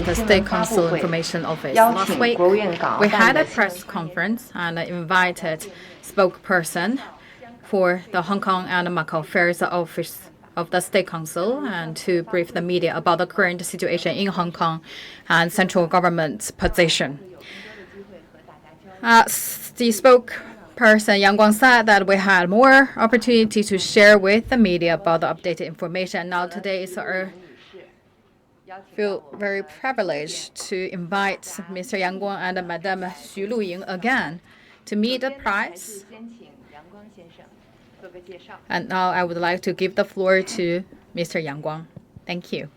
the State Council Information Office. Last week, we had a press conference and invited spokesperson for the Hong Kong and Macau Affairs Office of the State Council and to brief the media about the current situation in Hong Kong and central government's position. The spokesperson Yang Guang said that we had more opportunity to share with the media about the updated information. Now today is our feel very privileged to invite Mr. Yang Guang and Madame Xu Luying again to meet the press. And now I would like to give the floor to Mr. Yang Guang. Thank you.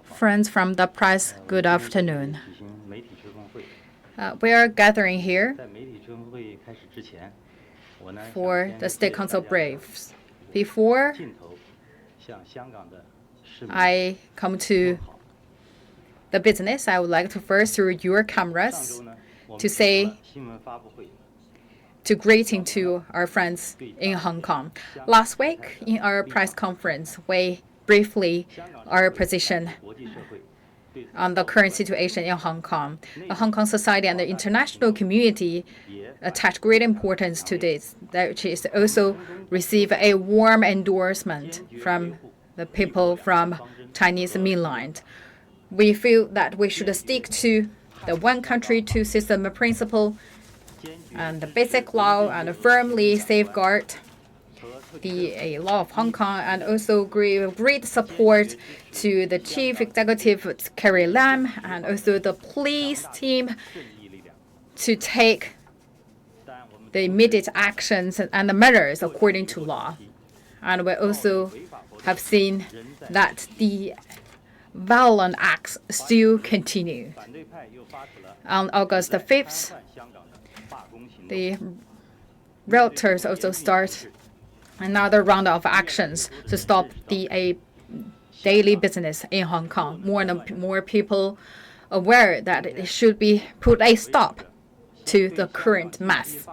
Friends from the press, good afternoon. We are gathering here for the State Council briefs. Before I come to the business, I would like to first, through your cameras, to say greeting to our friends in Hong Kong. Last week, in our press conference, we briefly our position on the current situation in Hong Kong. The Hong Kong society and the international community attach great importance to this, which is also receive a warm endorsement from the people from Chinese mainland. We feel that we should stick to the one country, two system principle and the basic law and firmly safeguard the law of Hong Kong, and also great support to the Chief Executive Carrie Lam and also the police team to take the immediate actions and the measures according to law. And we also have seen that the violent acts still continue. On August the 5th, the realtors also start another round of actions to stop the daily business in Hong Kong. More and more people aware that it should be put a stop to the current mess.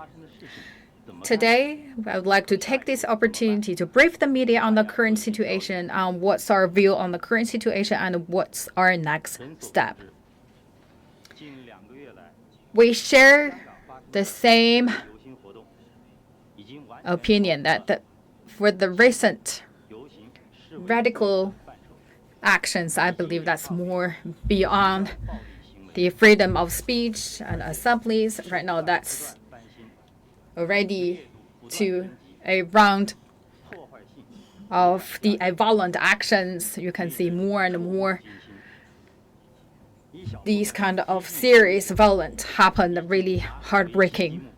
Today, I would like to take this opportunity to brief the media on the current situation, on what's our view on the current situation and what's our next step. We share the same opinion that for the recent radical actions, I believe that's more beyond the freedom of speech and assemblies. Right now, that's already to a round of the violent actions. You can see more and more these kind of serious violence happen, really heartbreaking.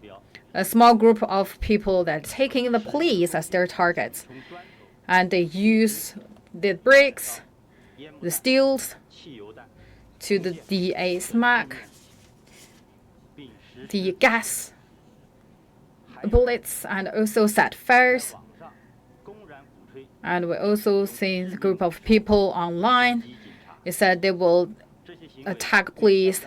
A small group of people that are taking the police as their targets, and they use the bricks, the steels, to the smack, the gas bullets, and also set fires. And we also see a group of people online. They said they will attack police.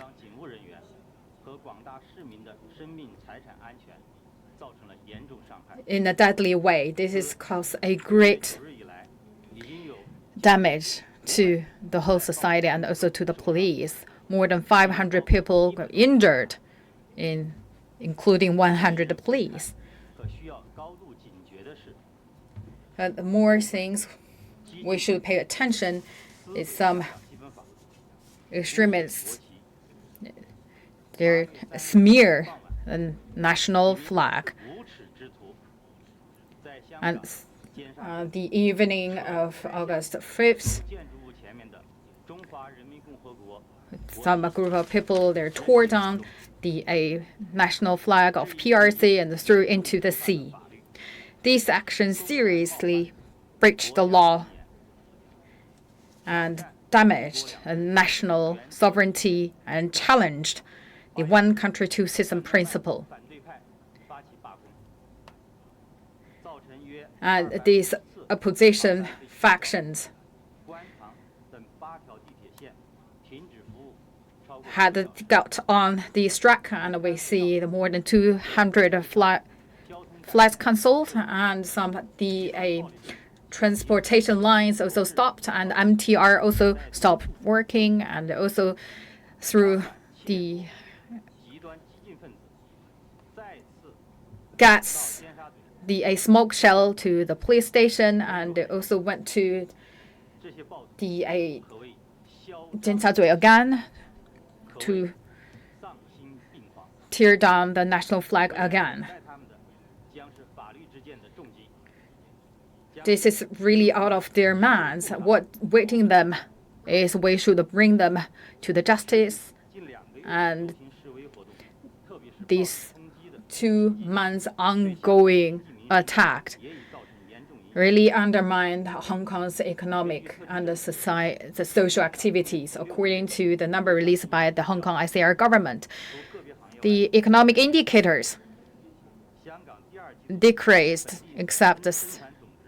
In a deadly way. This has caused a great damage to the whole society and also to the police. More than 500 people were injured, including 100 police. The more things we should pay attention is some extremists. They smear the national flag. And the evening of August 5th, some group of people, they tore down the national flag of PRC and threw into the sea. These actions seriously breached the law and damaged national sovereignty and challenged the one country, two system principle. And these opposition factions had got on the strike, and we see more than 200 flights cancelled and some transportation lines also stopped, and MTR also stopped working, and also through the gas, a smoke shell to the police station, and they also went to the Jinsazui again to tear down the national flag again. This is really out of their minds. What waiting them is we should bring them to the justice, and these 2 months ongoing attack really undermined Hong Kong's economic and the social activities, according to the number released by the Hong Kong ICR government. The economic indicators decreased except the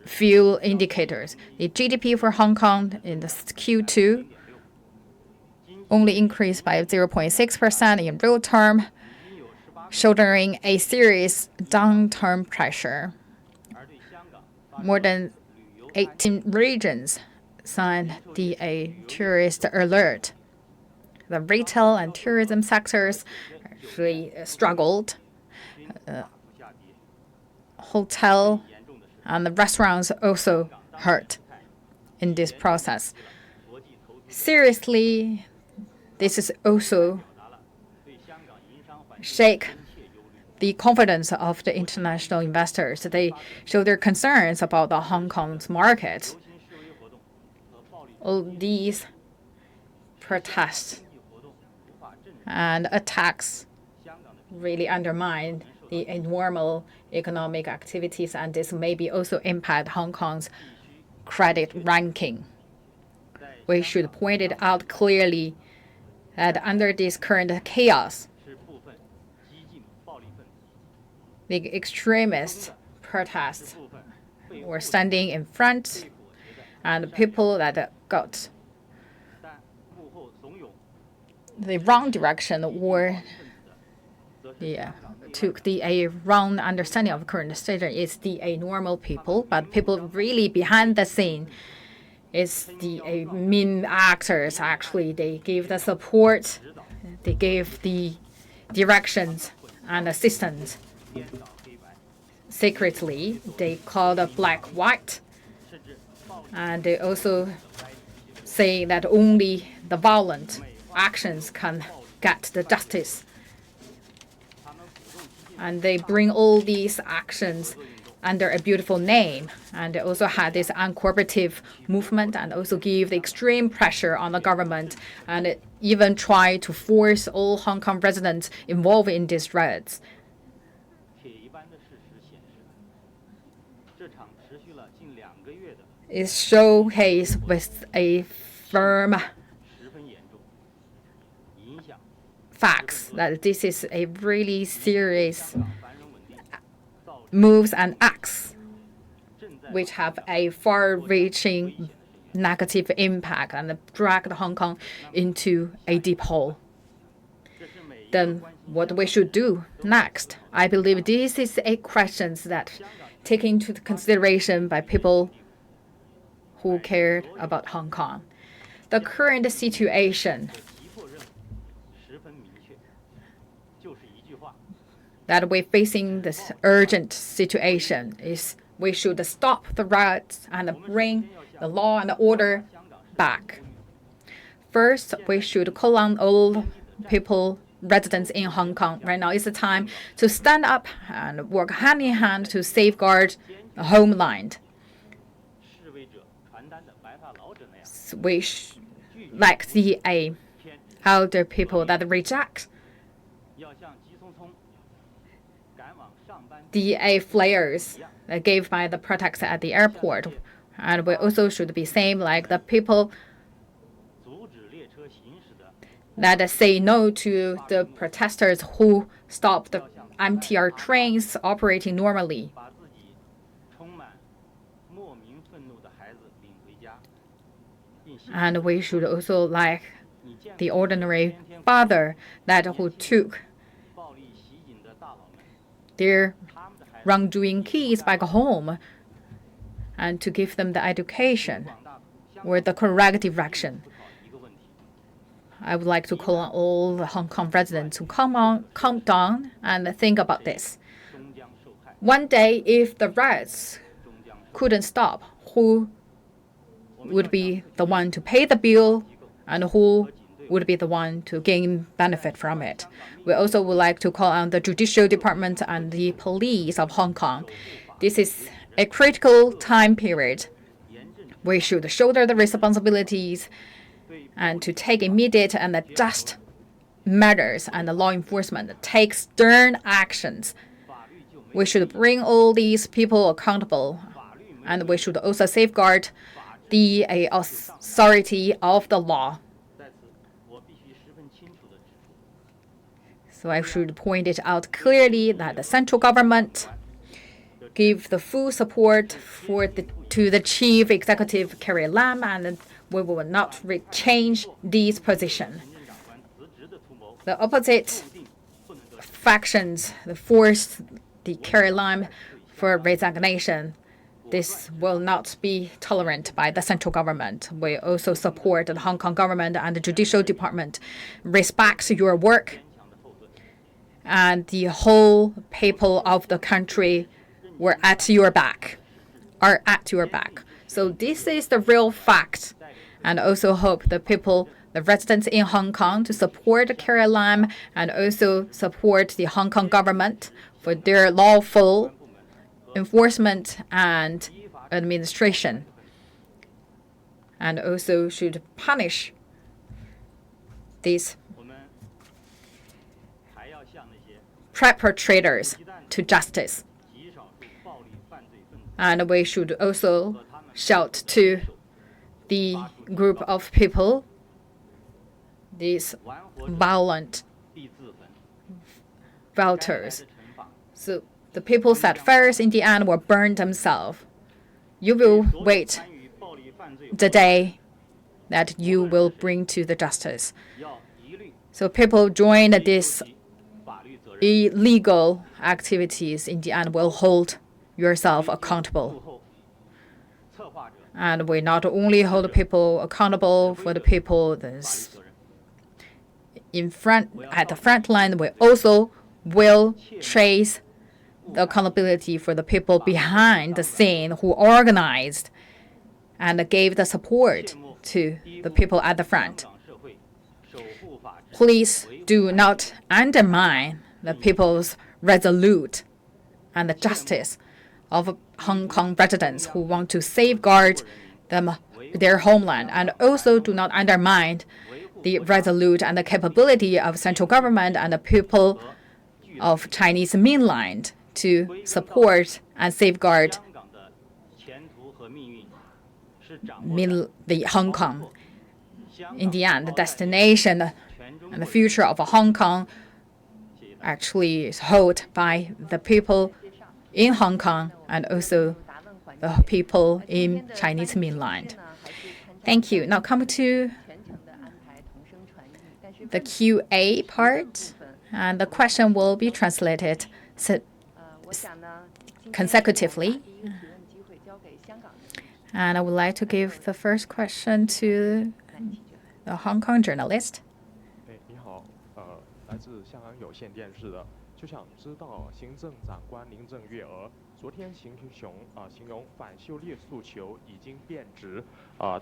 few indicators. The GDP for Hong Kong in the Q2 only increased by 0.6% in real term, shouldering a serious downturn pressure. More than 18 regions signed a tourist alert. The retail and tourism sectors actually struggled. Hotel and the restaurants also hurt in this process. Seriously, this is also shake the confidence of the international investors. They show their concerns about the Hong Kong's market. All these protests and attacks really undermine the normal economic activities, and this maybe also impact Hong Kong's credit ranking. We should point it out clearly that under this current chaos, the extremist protests were standing in front, and people that got the wrong direction or took a wrong understanding of current situation is the normal people, but people really behind the scene is the mean actors. Actually, they gave the support, they gave the directions and assistance. Secretly, they called a black white, and they also say that only the violent actions can get the justice. And they bring all these actions under a beautiful name, and they also had this uncooperative movement, and also give the extreme pressure on the government, and even try to force all Hong Kong residents involved in these riots. It showcased with a firm facts that this is a really serious moves and acts which have a far-reaching negative impact and dragged Hong Kong into a deep hole. Then what we should do next? I believe this is a question that taken into consideration by people who cared about Hong Kong. The current situation that we're facing, this urgent situation, is we should stop the riots and bring the law and order back. First, we should call on all people, residents in Hong Kong. Right now is the time to stand up and work hand in hand to safeguard the homeland. We like the elder people that reject the flares gave by the protesters at the airport. And we also should be same like the people that say no to the protesters who stop the MTR trains operating normally. And we should also like the ordinary father that who took their wrongdoing kids back home and to give them the education or the correct direction. I would like to call on all the Hong Kong residents to calm down and think about this. One day, if the riots couldn't stop, who would be the one to pay the bill and who would be the one to gain benefit from it? We also would like to call on the Judicial Department and the police of Hong Kong. This is a critical time period. We should shoulder the responsibilities and to take immediate and just measures, and the law enforcement take stern actions. We should bring all these people accountable, and we should also safeguard the authority of the law. So I should point it out clearly that the central government give the full support to the Chief Executive Carrie Lam, and we will not change this position. The opposite factions forced the Carrie Lam for resignation. This will not be tolerant by the central government. We also support the Hong Kong government and the Judicial Department respects your work, and the whole people of the country are at your back. So this is the real fact, and also hope the residents in Hong Kong to support Carrie Lam and also support the Hong Kong government for their lawful enforcement and administration, and also should punish these perpetrators to justice. And we should also shout to the group of people, these violent voters. So the people set fires in the end will burn themselves. You will wait the day that you will bring to the justice. So people join these illegal activities in the end will hold yourself accountable. And we not only hold people accountable for the people that's at the front line, we also will trace the accountability for the people behind the scene who organized and gave the support to the people at the front. Please do not undermine the people's resolute and the justice of Hong Kong residents who want to safeguard their homeland, and also do not undermine the resolute and the capability of central government and the people of Chinese mainland to support and safeguard the Hong Kong. In the end, the destination and the future of Hong Kong actually is held by the people in Hong Kong and also the people in Chinese mainland. Thank you. Now come to the QA part, and the question will be translated consecutively. And I would like to give the first question to the Hong Kong journalist. 你好，来自香港有线电视的，就想知道行政长官林郑月娥昨天形容反修例诉求已经变质，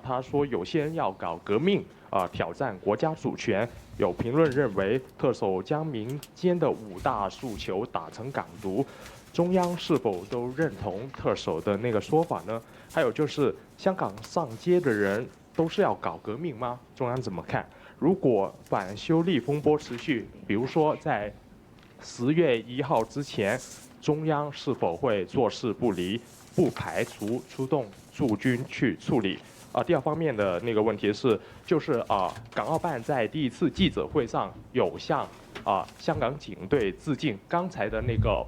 他说有些人要搞革命，挑战国家主权。有评论认为，特首将民间的5大诉求打成港独，中央是否都认同特首的那个说法呢？还有就是香港上街的人都是要搞革命吗？中央怎么看？如果反修例风波持续，比如说在10月1号之前，中央是否会坐视不理，不排除出动驻军去处理？第二方面的那个问题是，就是港澳办在第一次记者会上有向香港警队致敬，刚才的那个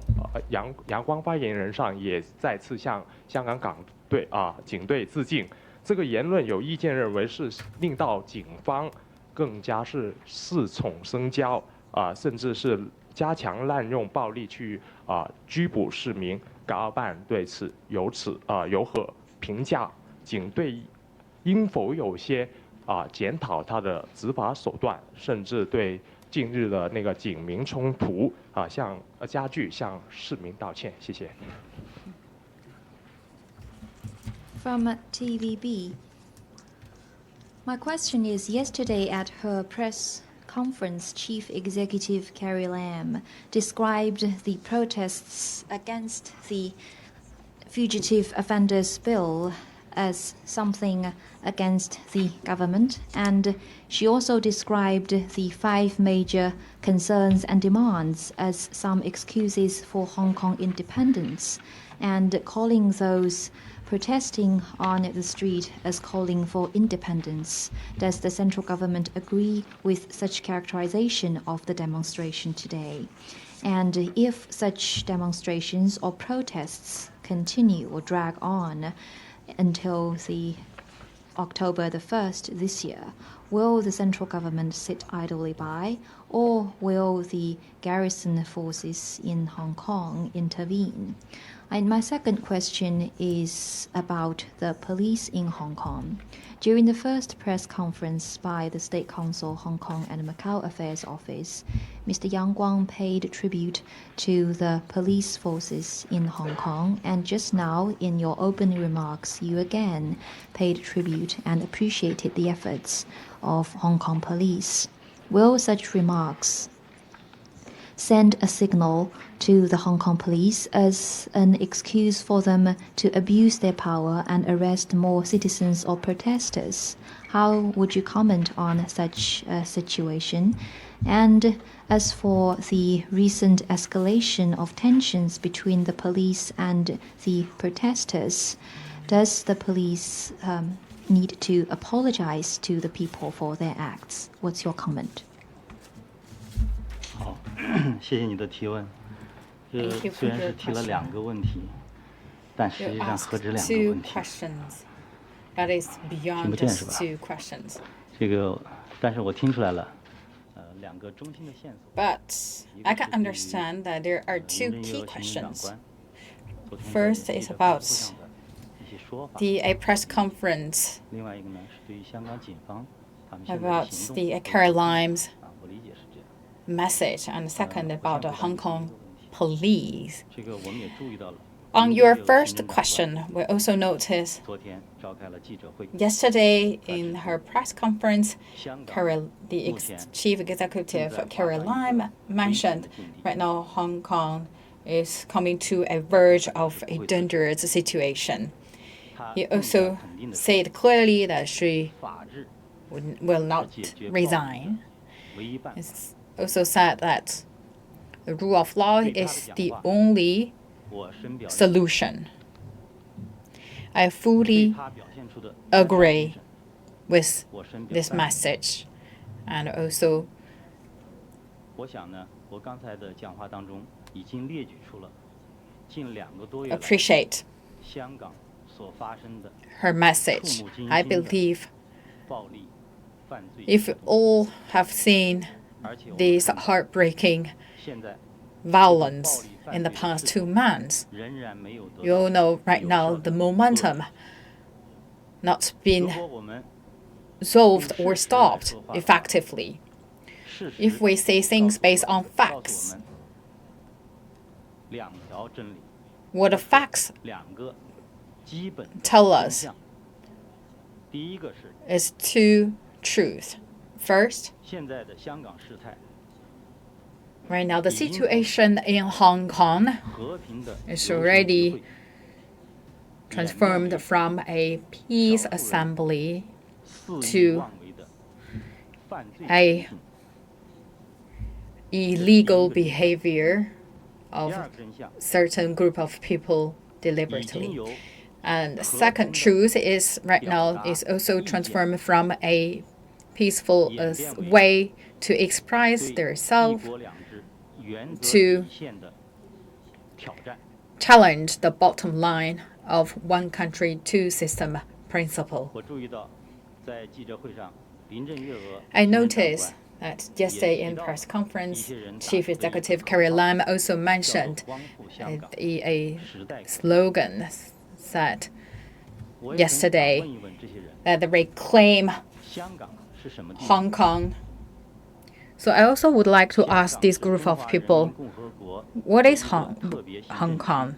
阳光发言人上也再次向香港警队致敬。这个言论有意见认为是令到警方更加是恃宠生骄甚至是加强滥用暴力去拘捕市民。港澳办对此有何评价警队应否有些检讨他的执法手段，甚至对近日的那个警民冲突加剧向市民道歉？谢谢。From TVB. My question is, yesterday at her press conference, Chief Executive Carrie Lam described the protests against the Fugitive Offenders Bill as something against the government, and she also described the 5 major concerns and demands as some excuses for Hong Kong independence, and calling those protesting on the street as calling for independence. Does the central government agree with such characterization of the demonstration today? And if such demonstrations or protests continue or drag on until the October the 1st this year, will the central government sit idly by, or will the garrison forces in Hong Kong intervene? And my second question is about the police in Hong Kong. During the first press conference by the State Council Hong Kong and Macau Affairs Office, Mr. Yang Guang paid tribute to the police forces in Hong Kong, and just now in your opening remarks, you again paid tribute and appreciated the efforts of Hong Kong police. Will such remarks send a signal to the Hong Kong police as an excuse for them to abuse their power and arrest more citizens or protesters? How would you comment on such a situation? And as for the recent escalation of tensions between the police and the protesters, does the police need to apologize to the people for their acts? What's your comment? 好，谢谢你的提问。虽然是提了2个问题，但实际上何止2个问题？ That is beyond just 2 questions. 这个，但是我听出来了，2个中心的线索。But I can understand that there are 2 key questions. First is about a press conference about the Carrie Lam's message, and second about the Hong Kong police. On your first question, we also noticed yesterday in her press conference, the Chief Executive Carrie Lam mentioned right now Hong Kong is coming to a verge of a dangerous situation. He also said clearly that she will not resign. He also said that the rule of law is the only solution. I fully agree with this message, and also appreciate her message. I believe if we all have seen this heartbreaking violence in the past 2 months, you all know right now the momentum not been solved or stopped effectively. If we say things based on facts, what the facts tell us is 2 truths. First, right now the situation in Hong Kong is already transformed from a peace assembly to a illegal behavior of certain group of people deliberately. And the second truth is right now is also transformed from a peaceful way to express themselves to challenge the bottom line of one country, 2 system principle. I noticed that yesterday in press conference, Chief Executive Carrie Lam also mentioned a slogan that yesterday that they reclaim Hong Kong. So I also would like to ask this group of people, what is Hong Kong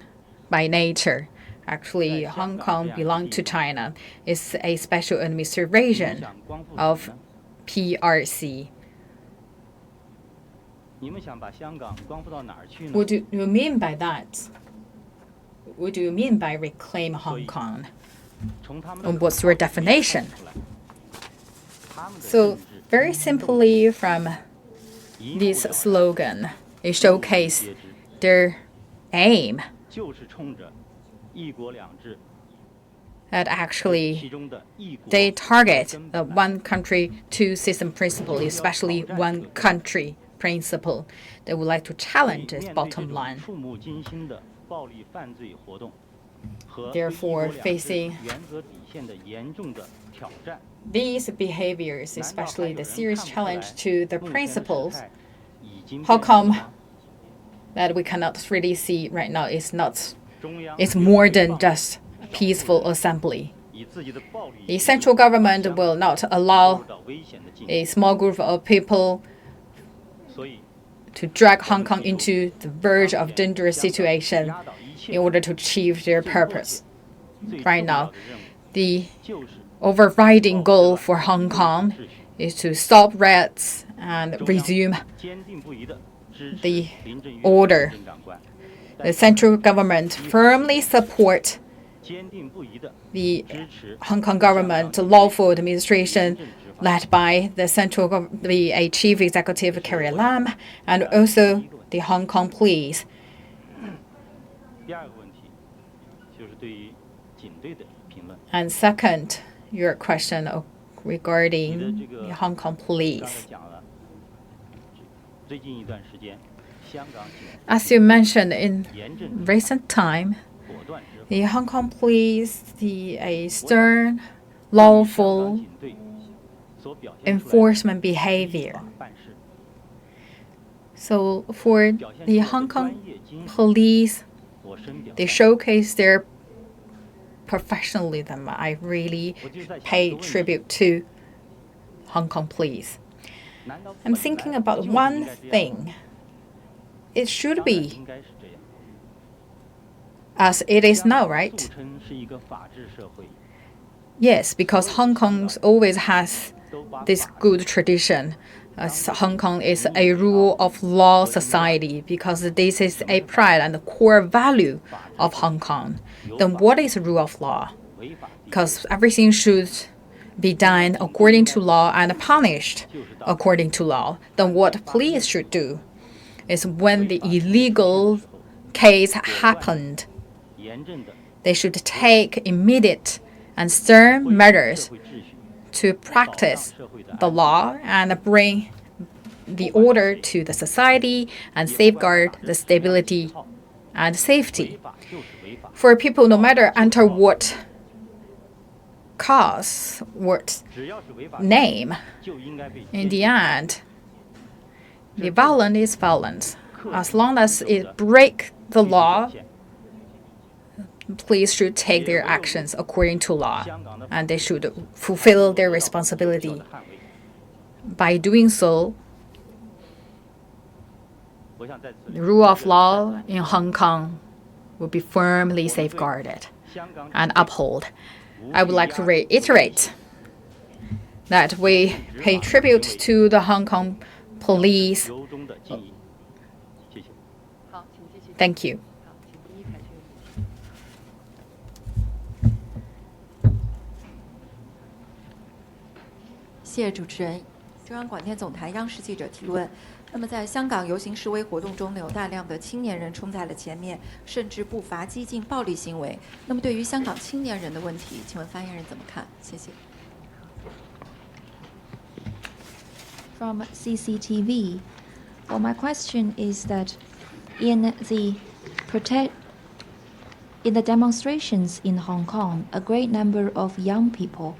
by nature? Actually, Hong Kong belongs to China. It's a special administration of PRC. What do you mean by that? What do you mean by reclaim Hong Kong? And what's your definition? So very simply from this slogan, it showcases their aim that actually they target the one country, two system principle, especially one country principle. They would like to challenge this bottom line. Therefore, facing these behaviors, especially the serious challenge to the principles, how come that we cannot really see right now it's more than just peaceful assembly. The central government will not allow a small group of people to drag Hong Kong into the verge of dangerous situation in order to achieve their purpose. Right now, the overriding goal for Hong Kong is to stop riots and resume the order. The central government firmly supports the Hong Kong government lawful administration led by the Chief Executive Carrie Lam and also the Hong Kong police. And second, your question regarding the Hong Kong police. As you mentioned, in recent time, the Hong Kong police, a stern, lawful enforcement behavior. So for the Hong Kong police, they showcase their professionalism. I really pay tribute to Hong Kong police. I'm thinking about one thing. It should be as it is now, right? Yes, because Hong Kong always has this good tradition. Hong Kong is a rule of law society because this is a pride and the core value of Hong Kong. Then what is rule of law? Because everything should be done according to law and punished according to law. Then what police should do is when the illegal case happened, they should take immediate and stern measures to practice the law and bring the order to the society and safeguard the stability and safety. For people, no matter under what cause, what name, in the end, the violence is violence. As long as it breaks the law, police should take their actions according to law, and they should fulfill their responsibility. By doing so, the rule of law in Hong Kong will be firmly safeguarded and upheld. I would like to reiterate that we pay tribute to the Hong Kong police. Thank you. 谢谢主持人。中央广电总台央视记者提问：那么在香港游行示威活动中呢，有大量的青年人冲在了前面，甚至不乏激进暴力行为。那么对于香港青年人的问题，请问发言人怎么看？谢谢。From CCTV, well, my question is that in the demonstrations in Hong Kong, a great number of young people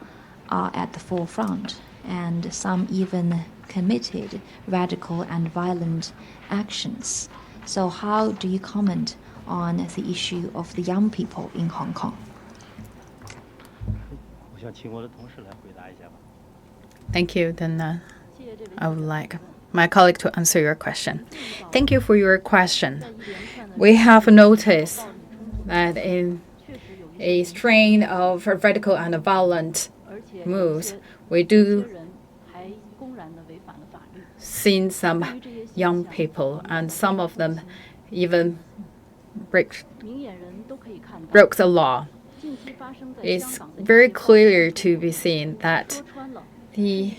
are at the forefront, and some even committed radical and violent actions. So how do you comment on the issue of the young people in Hong Kong? 希望请我的同事来回答一下吧。Thank you. Then I would like my colleague to answer your question. Thank you for your question. We have noticed that in a strain of radical and violent moves, we do see some young people, and some of them even broke the law. It's very clear to be seen that the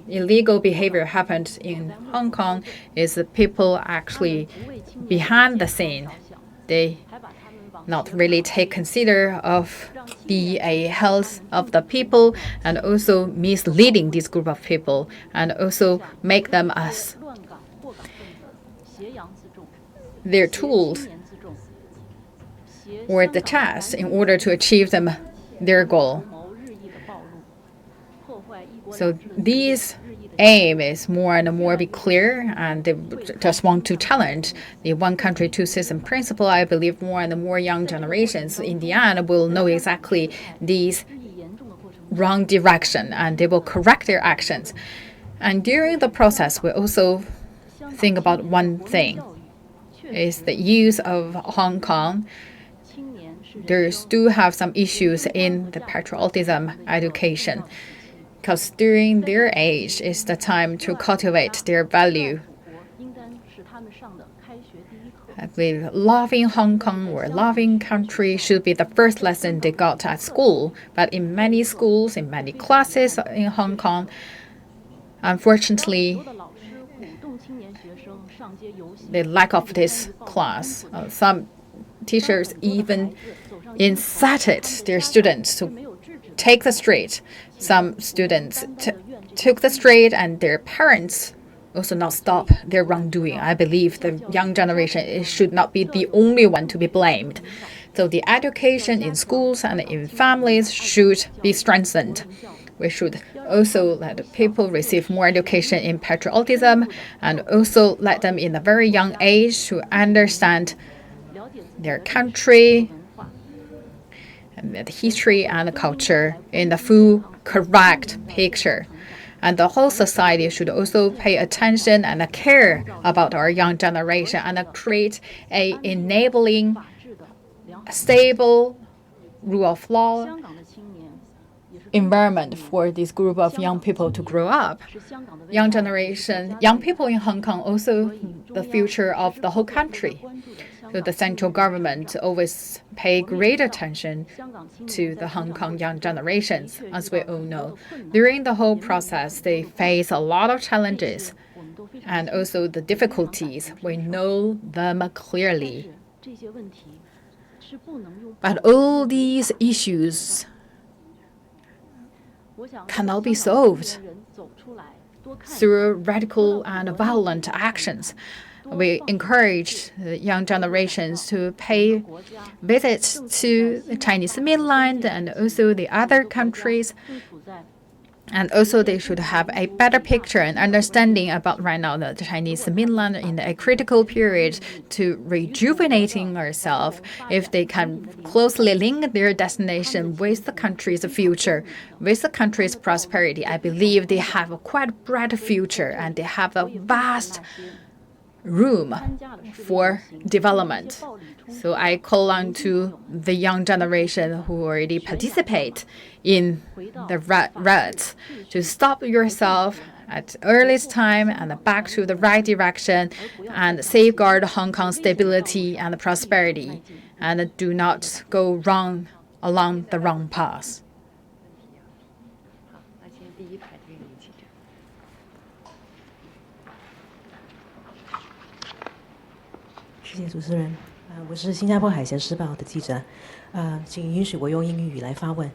illegal behavior happened in Hong Kong is the people actually behind the scene. They not really take consider of the health of the people and also misleading this group of people and also make them as their tools or the task in order to achieve their goal. So these aim is more and more be clear, and they just want to challenge the one country, two system principle. I believe more and more young generations in the end will know exactly these wrong direction, and they will correct their actions. And during the process, we also think about one thing, is the use of Hong Kong. There do have some issues in the patriotism education, because during their age is the time to cultivate their value. I believe loving Hong Kong or loving country should be the first lesson they got at school. But in many schools, in many classes in Hong Kong, unfortunately, the lack of this class. Some teachers even incited their students to take the street. Some students took the street, and their parents also not stop their wrongdoing. I believe the young generation should not be the only one to be blamed. So the education in schools and in families should be strengthened. We should also let people receive more education in patriotism and also let them in a very young age to understand their country and the history and the culture in the full correct picture. And the whole society should also pay attention and care about our young generation and create a enabling, stable rule of law environment for this group of young people to grow up. Young generation, young people in Hong Kong also the future of the whole country. So the central government always pay great attention to the Hong Kong young generations, as we all know. During the whole process, they face a lot of challenges and also the difficulties. We know them clearly. But all these issues cannot be solved through radical and violent actions. We encourage the young generations to pay visits to the Chinese mainland and also the other countries. And also they should have a better picture and understanding about right now the Chinese mainland in a critical period to rejuvenating ourselves if they can closely link their destination with the country's future, with the country's prosperity. I believe they have a quite bright future and they have a vast room for development. So I call on to the young generation who already participate in the riots to stop yourself at earliest time and back to the right direction and safeguard Hong Kong's stability and prosperity and do not go wrong along the wrong path. 谢谢主持人，我是新加坡海峡时报的记者，请允许我用英语来发问。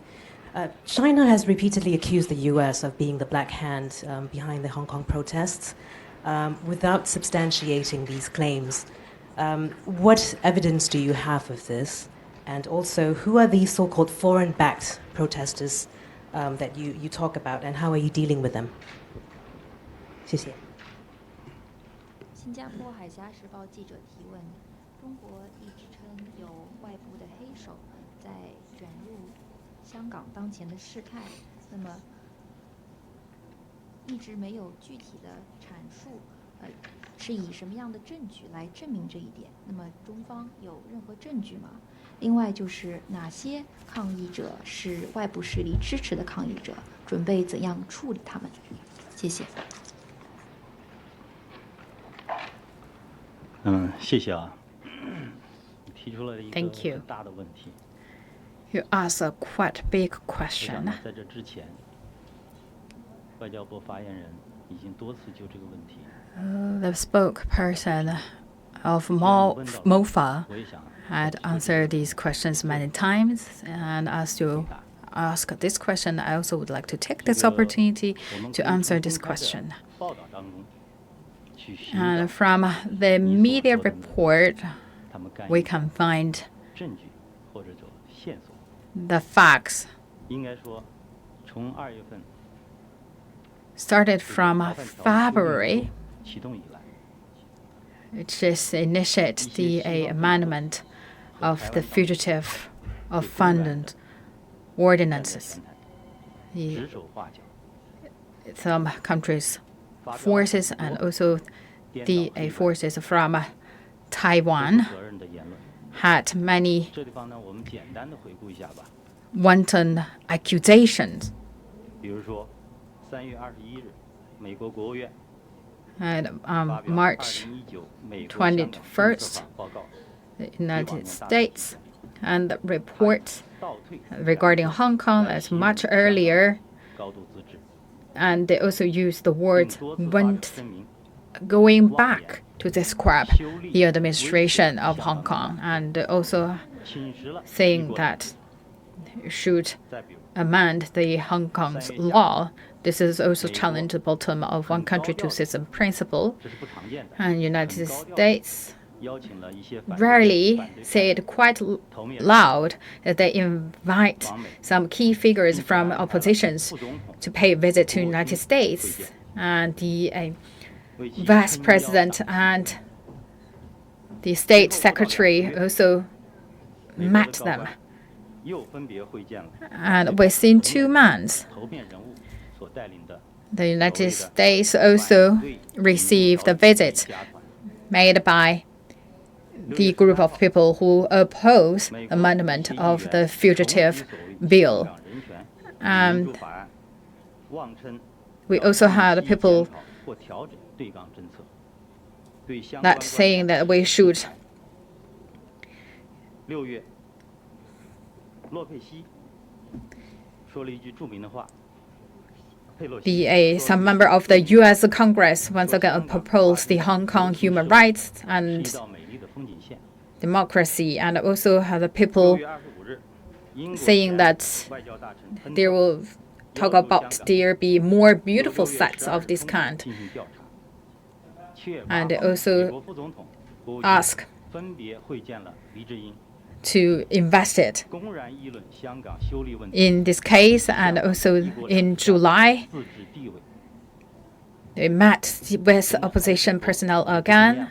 China has repeatedly accused the U.S. of being the black hand behind the Hong Kong protests, without substantiating these claims. What evidence do you have of this? And also, who are these so-called foreign-backed protesters that you talk about, and how are you dealing with them? 谢谢。新加坡海峡时报记者提问：中国一直称有外部的黑手在卷入香港当前的事态，那么一直没有具体的阐述，是以什么样的证据来证明这一点？那么中方有任何证据吗？另外就是哪些抗议者是外部势力支持的抗议者，准备怎样处理他们？谢谢。谢谢啊。你提出了一个 Thank you. 很大的问题。You ask a quite big 我想 question. 呢，在这之前，外交部发言人已经多次就这个问题。The spokesperson of MOFA 我也想 had answered these questions many times, and as you ask this question, I also would like to take this opportunity to answer this question. 报道当中去寻 And 找 from the media report, 他们干 we 预 can find 证据或者说线索。 the facts 应该说，从2月份 started from February, 启动以来， which is initiate the amendment of the Fugitive Offenders Ordinances. 指手画脚， Some countries' forces and also the forces from 不 Taiwan 负责任的言论。 had many 这地方呢，我们简单的回顾一下吧。 wanton accusations. 比如说，3月21日，美国国务院 And 发表 March 2019美国香港政策法报告， the United States and the report 倒退 regarding Hong Kong as much earlier, 高度自治， and they also used the 并 words 多次发表 went 声明， going back to describe the administration of Hong Kong, and also 侵蚀了 saying that should 再比如 amend the Hong Kong's law. This is also challenge the bottom of one country, two system principle. 这是不常见的， And United States 邀请了一些反 rarely 反对 say 派 it quite 头面 loud that they invite 王美 some key figures from oppositions 副总统 to pay a visit to United States, and the 为其 Vice 撑腰 President 打气 and the State Secretary also 美国的 met 高 them. 官又分别会见了 And within 2 months, 头面人物所带领的 the United States also received the visit 家团。 made by the group of people who oppose the amendment of the fugitive bill. 香港人权民主法案妄称 We also had 要 people 检讨或调整对港政策，对相关 that 官 saying that we should 6月，洛佩西说了一句著名的话。佩洛西 some member of the U.S. Congress once again proposed the Hong Kong human rights 是 and 一道美丽的风景线。 democracy, and also had the 6 people 月25日，英国 saying 前 that 外交大臣亨 there 特 will talk about there be more beautiful sites of this kind, 进行调查，确 and 保 also 美国副总统国务卿 ask 分别会见了黎智英， to invest it 公然议论香港修例问题， in this case, and also in July 自治地位。 they met with opposition personnel again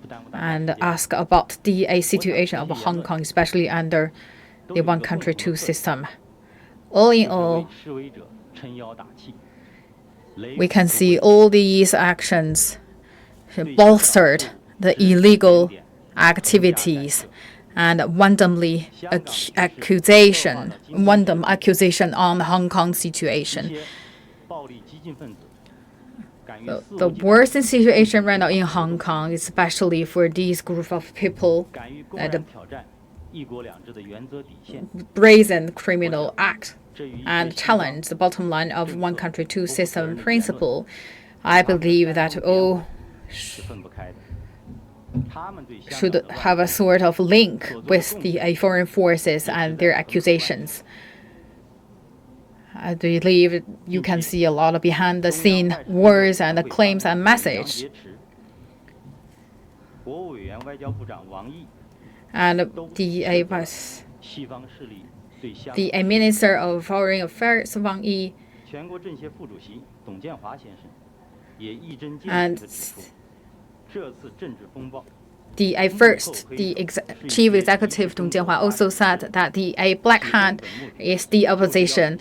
不耽误大家 and 时间 ask about the situation of Hong Kong, especially under 都 the 有一个 one 共 country 同 two 的特点 system. All in 就是为 all, 示威者撑腰打气。雷 we 霆 can 不 see 会 all these actions bolstered the illegal activities and wantonly accusation on the Hong Kong 一 situation. 些暴力激进分子敢于 The 肆无忌惮 worst situation right now in Hong Kong, especially for these group of people, 敢于公然挑战一国两制的原则底线， brazen criminal act 至于一些 and 西方 challenge the bottom line of one country, two system principle. I believe that all 是分不开的。他们对香港 should 的 have 乱 a sort of link with the foreign forces and their accusations. I believe you can see a lot of behind the scene words and claims and 杨 message. 洁篪国务委员外交部长王毅 And 都 the 指责西方势力对香港 the Minister of Foreign Affairs Wang Yi 全国政协副主席董建华先生也一针见血 and 地指出，这次政治风暴 the chief executive Dong Jianhua also said that the Black Hand is the opposition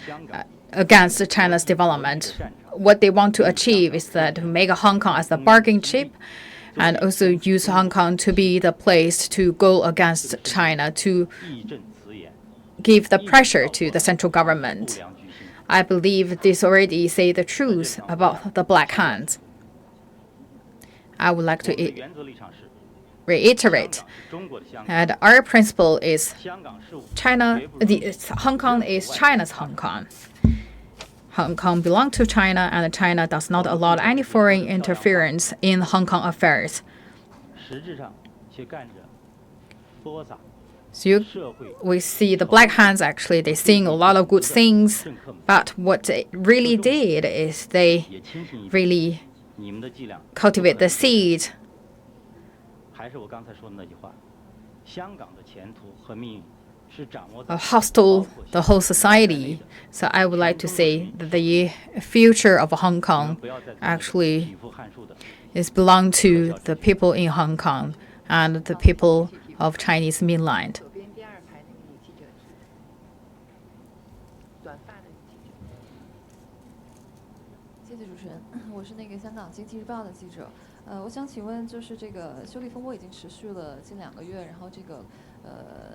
against China's development. What they want to achieve is that to make Hong Kong as the bargaining chip, and also use Hong Kong to be the place to go against China, to give the pressure to the central government. I believe this already say the truth about the Black Hand. I would like to reiterate that our principle is Hong Kong is China's Hong Kong. Hong Kong belongs to China, and China does not allow any foreign interference in Hong Kong affairs. So we see the Black Hands actually, they sing a lot of good things, but what they really did is they really cultivate the seed hostile the whole society. So I would like to say that the future of Hong Kong actually is belong to the people in Hong Kong and the people of Chinese mainland. 谢谢主持人，我是那个香港经济日报的记者。我想请问，就是这个修例风波已经持续了近2个月，然后这个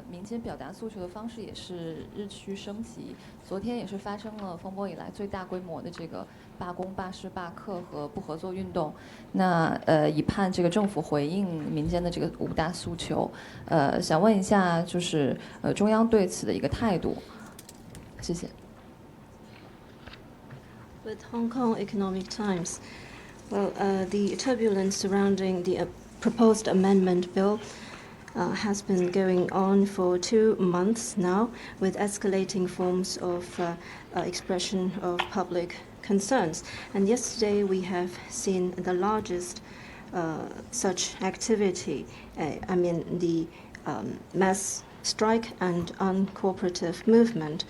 民间表达诉求的方式也是日趋升级。昨天也是发生了风波以来最大规模的这个罢工、罢市、罢课和不合作运动。那以盼这个政府回应民间的这个5大诉求。想问一下，就是中央对此的一个态度。谢谢。With Hong Kong Economic Times, well, the turbulence surrounding the proposed amendment bill has been going on for 2 months now, with escalating forms of expression of public concerns. And yesterday we have seen the largest such activity, the mass strike and uncooperative movement,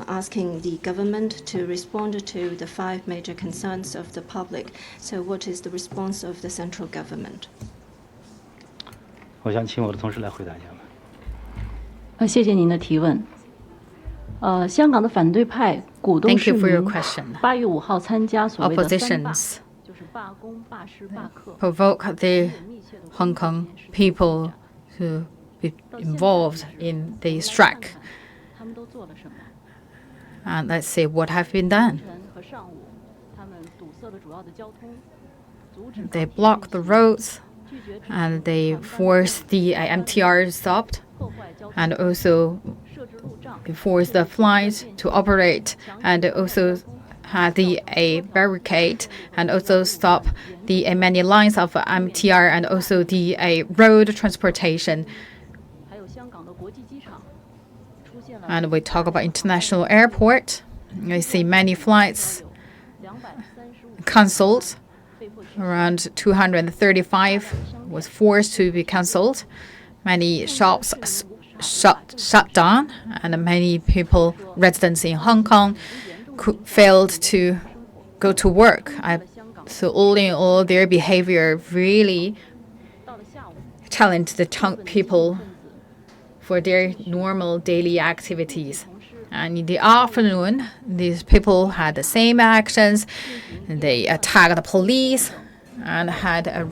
asking the government to respond to the 5 major concerns of the public. So what is the response of the central government? 我想请我的同事来回答一下吧。谢谢您的提问。香港的反对派鼓动市民8月5号参加所谓的3罢，就是罢工、罢市、罢课。Provoke the Hong Kong people to be involved in the strike. 他们都做了什么？ And let's see what have been done. They blocked the roads, and they forced the MTR stopped, and also forced the flights to operate, and also had the barricade, and also stop the many lines of MTR, and also the road transportation. And we talk about international airport. I see many flights cancelled. Around 235 was forced to be cancelled. Many shops shut down, and many people, residents in Hong Kong, failed to go to work. So all in all, their behavior really challenged the people for their normal daily activities. And in the afternoon, these people had the same actions. They attacked the police and had a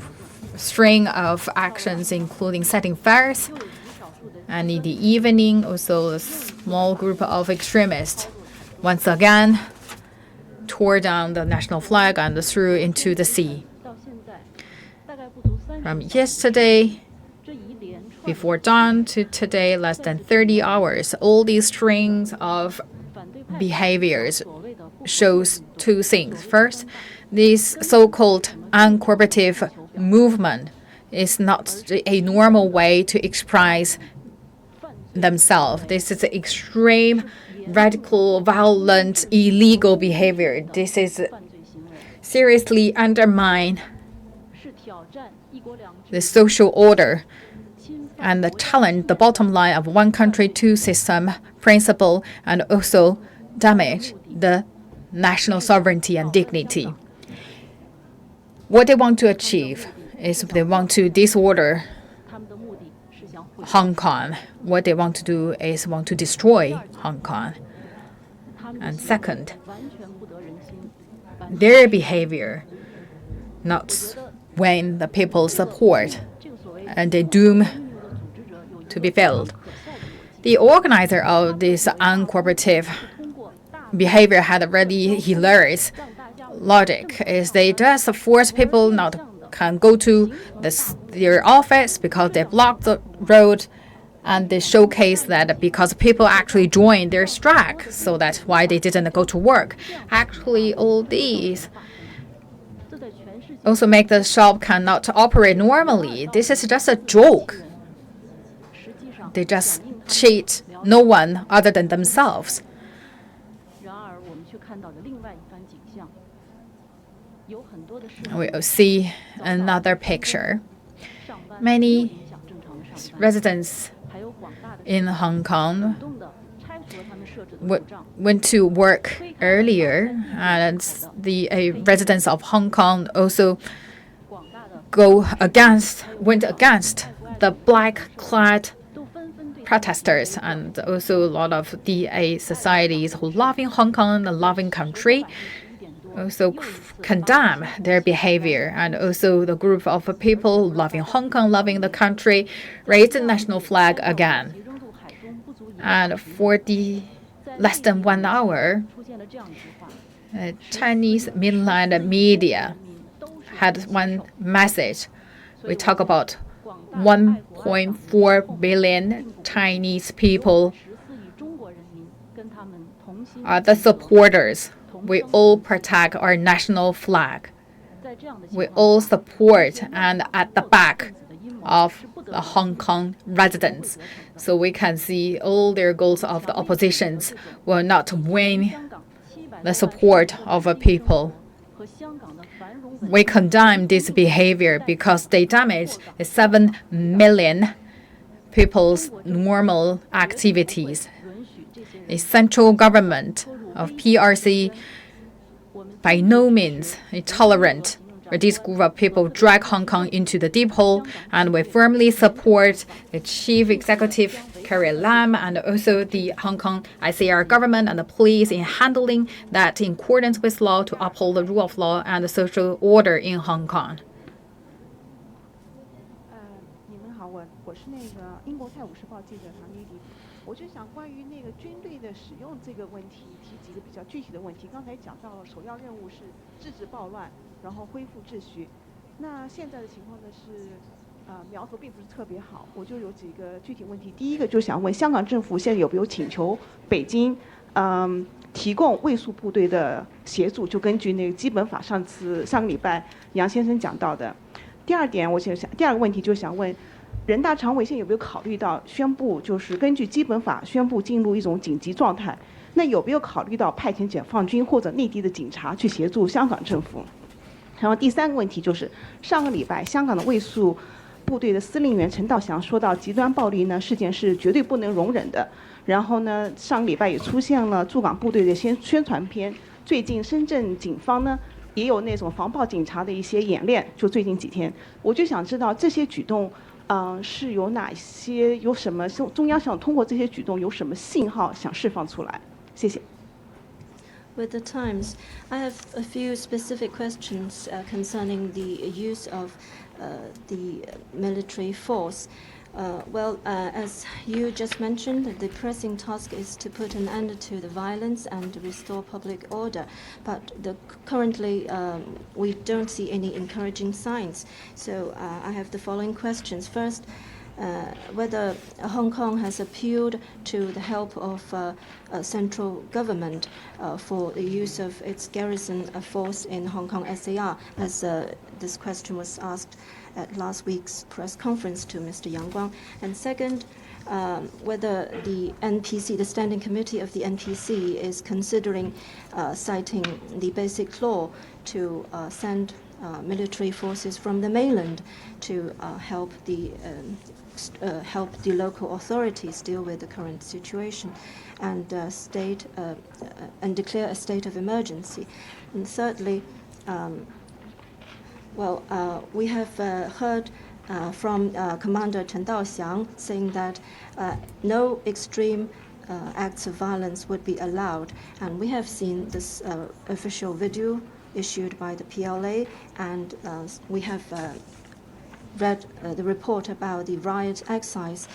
string of actions, including setting fires. And in the evening, also a small group of extremists once again tore down the national flag and threw into the sea. From yesterday, before dawn to today, less than 30 hours, all these strings of behaviors shows 2 things. First, this so-called uncooperative movement is not a normal way to express themselves. This is extreme, radical, violent, illegal behavior. This is seriously undermine the social order and challenge the bottom line of 1 country, 2 system principle, and also damage the national sovereignty and dignity. What they want to achieve is they want to disorder Hong Kong. What they want to do is want to destroy Hong Kong. And second, their behavior not win the people's support, and they doom to be failed. The organizer of this uncooperative behavior had a really hilarious logic. Is they just force people not can go to their office because they block the road, and they showcase that because people actually joined their strike, so that's why they didn't go to work. Actually, all these also make the shop cannot operate normally. This is just a joke. They just cheat no one other than themselves. We'll see another picture. Many residents in Hong Kong went to work earlier, and the residents of Hong Kong also went against the black-clad protesters, and also a lot of DA societies who love in Hong Kong, a loving country, also condemn their behavior, and also the group of people loving Hong Kong, loving the country, raised the national flag again. And for the less than 1 hour, Chinese mainland media had one message. We talk about 1.4 billion Chinese people are the supporters. We all protect our national flag. We all support and at the back of the Hong Kong residents. So we can see all their goals of the oppositions will not win the support of a people. We condemn this behavior because they damage 7 million people's normal activities. The central government of PRC by no means tolerant for this group of people drag Hong Kong into the deep hole, and we firmly support the Chief Executive Carrie Lam and also the Hong Kong ICR government and the police in handling that in accordance with law to uphold the rule of law and the social order in Hong Kong. 你们好，我是那个英国《泰晤士报》记者唐妮妮。我就想关于那个军队的使用这个问题，提几个比较具体的问题。刚才讲到了首要任务是制止暴乱，然后恢复秩序。那现在的情况呢是，苗头并不是特别好。我就有几个具体问题。第一个就想问香港政府现在有没有请求北京，提供卫戍部队的协助？就根据那个基本法上个礼拜杨先生讲到的。第二个问题就想问。人大常委现在有没有考虑到宣布，就是根据基本法宣布进入一种紧急状态？那有没有考虑到派遣解放军或者内地的警察去协助香港政府？然后第三个问题就是上个礼拜香港的卫戍部队的司令员陈道祥说到，极端暴力呢事件是绝对不能容忍的。然后呢，上个礼拜也出现了驻港部队的宣传片。最近深圳警方呢也有那种防暴警察的一些演练，就最近几天，我就想知道这些举动。是有哪些？有什么？中央想通过这些举动有什么信号想释放出来？谢谢。 With the Times, I have a few specific questions concerning the use of the military force. As you just mentioned, the pressing task is to put an end to the violence and restore public order. But currently, we don't see any encouraging signs. So I have the following questions. First, whether Hong Kong has appealed to the help of central government for the use of its garrison force in Hong Kong SAR, as this question was asked at last week's press conference to Mr. Yang Guang. And second, whether the NPC, the Standing Committee of the NPC, is considering citing the Basic Law to send military forces from the mainland to help the local authorities deal with the current situation and declare a state of emergency. And thirdly, we have heard from Commander Chen Daoxiang saying that no extreme acts of violence would be allowed. And we have seen this official video issued by the PLA, and we have read the report about the riot exercise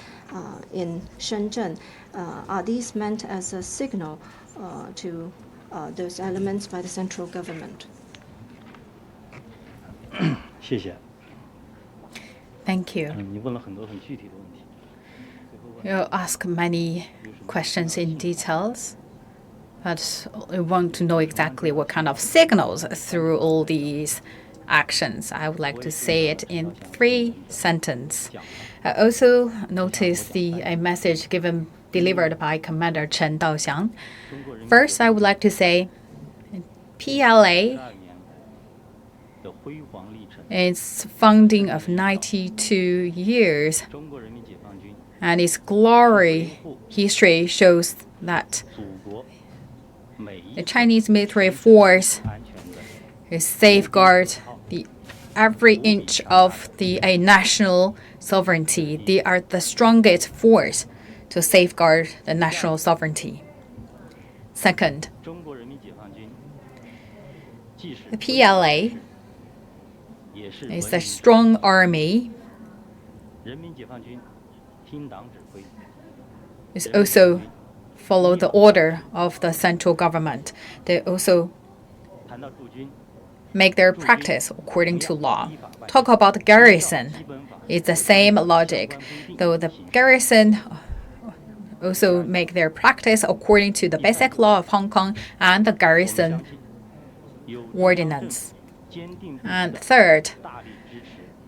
in Shenzhen. Are these meant as a signal to those elements by the central government? 谢谢。 Thank you. 你问了很多很具体的问题。 You ask many questions in details, but we want to know exactly what kind of signals through all these actions. I would like to say it in 3 sentences. I also noticed a message delivered by Commander Chen Daoxiang. First, I would like to say PLA, its founding of 92 years, and its glory history shows that the Chinese military force safeguard every inch of a national sovereignty. They are the strongest force to safeguard the national sovereignty. Second, the PLA is a strong army. It's also follow the order of the central government. They also make their practice according to law. Talk about the garrison. It's the same logic, though the garrison also make their practice according to the basic law of Hong Kong and the garrison ordinance. And third,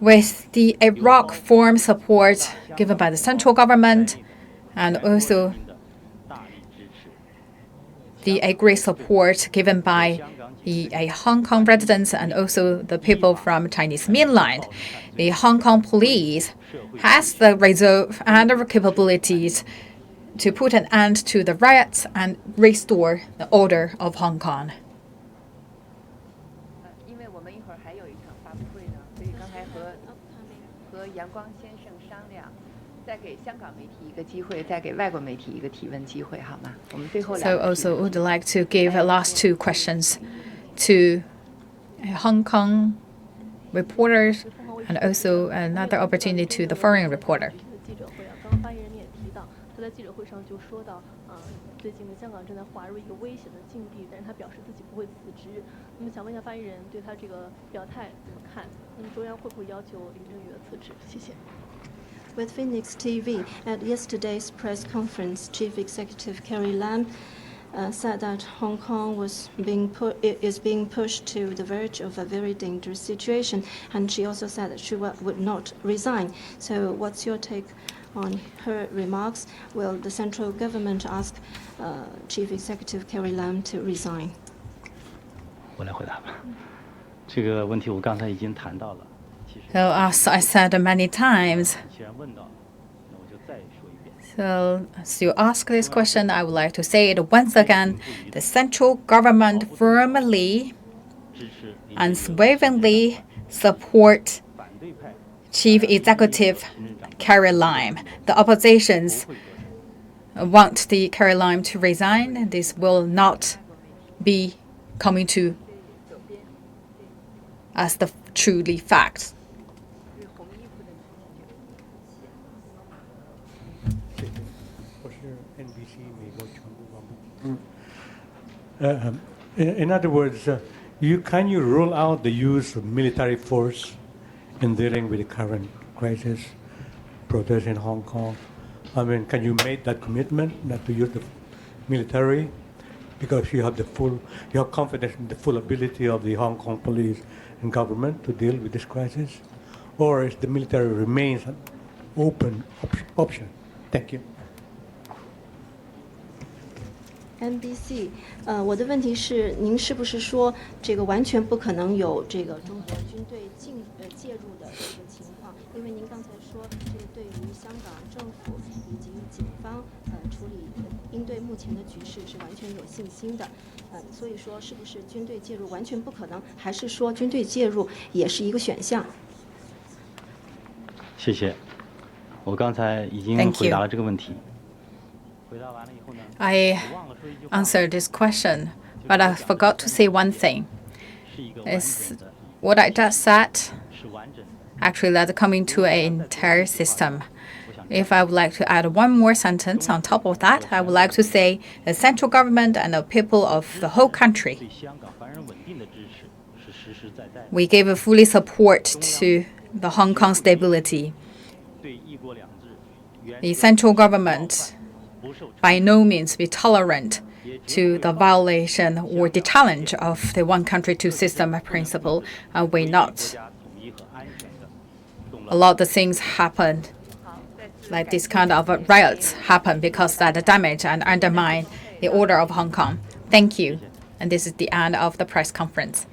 with the Iraq form support given by the central government and also the great support given by the Hong Kong residents and also the people from Chinese mainland, the Hong Kong police has the reserve and the capabilities to put an end to the riots and restore the order of Hong Kong. 因为我们一会儿还有一场发布会呢，所以刚才和杨光先生商量，再给香港媒体一个机会，再给外国媒体一个提问机会，好吗？我们最后 So also would like to give the last 2 questions to Hong Kong reporters and also another opportunity to the foreign reporter. 在记者会上就说到，最近的香港正在滑入一个危险的境地，但是他表示自己不会辞职。那么想问一下发言人对他这个表态怎么看？那么中央会不会要求林郑月娥辞职？谢谢。With Phoenix TV, at yesterday's press conference, Chief Executive Carrie Lam said that Hong Kong is being pushed to the verge of a very dangerous situation, and she also said that she would not resign. So, what's your take on her remarks? Will the central government ask Chief Executive Carrie Lam to resign? 我来回答吧。这个问题我刚才已经谈到了。 So as I said many times, 既然问到，那我就再说一遍。 so as you ask this question, I would like to say it once again. The central government firmly, unswervingly support Chief Executive Carrie Lam. The oppositions want the Carrie Lam to resign. This will not be coming to as the truly facts. In other words, can you rule out the use of military force in dealing with the current crisis, protests in Hong Kong? I mean, can you make that commitment not to use the military because you have confidence in the full ability of the Hong Kong police and government to deal with this crisis, or is the military remains an open option? Thank you. NBC，我的问题是，您是不是说这个完全不可能有这个中国军队介入的这个情况？因为您刚才说，这个对于香港政府以及警方处理应对目前的局势是完全有信心的，所以说是不是军队介入完全不可能，还是说军队介入也是一个选项？谢谢。我刚才已经回答了这个问题。回答完了以后呢 I answered this question, but I forgot to say one thing. Is what I just said actually that's coming to an entire system. If I would like to add one more sentence on top of that, I would like to say the central government and the people of the whole country. We gave a fully support to the Hong Kong stability. The central government by no means be tolerant to the violation or the challenge of the one country, two system principle, and we not. A lot of things happen, like this kind of riots happen because that damage and undermine the order of Hong Kong. Thank you. And this is the end of the press conference.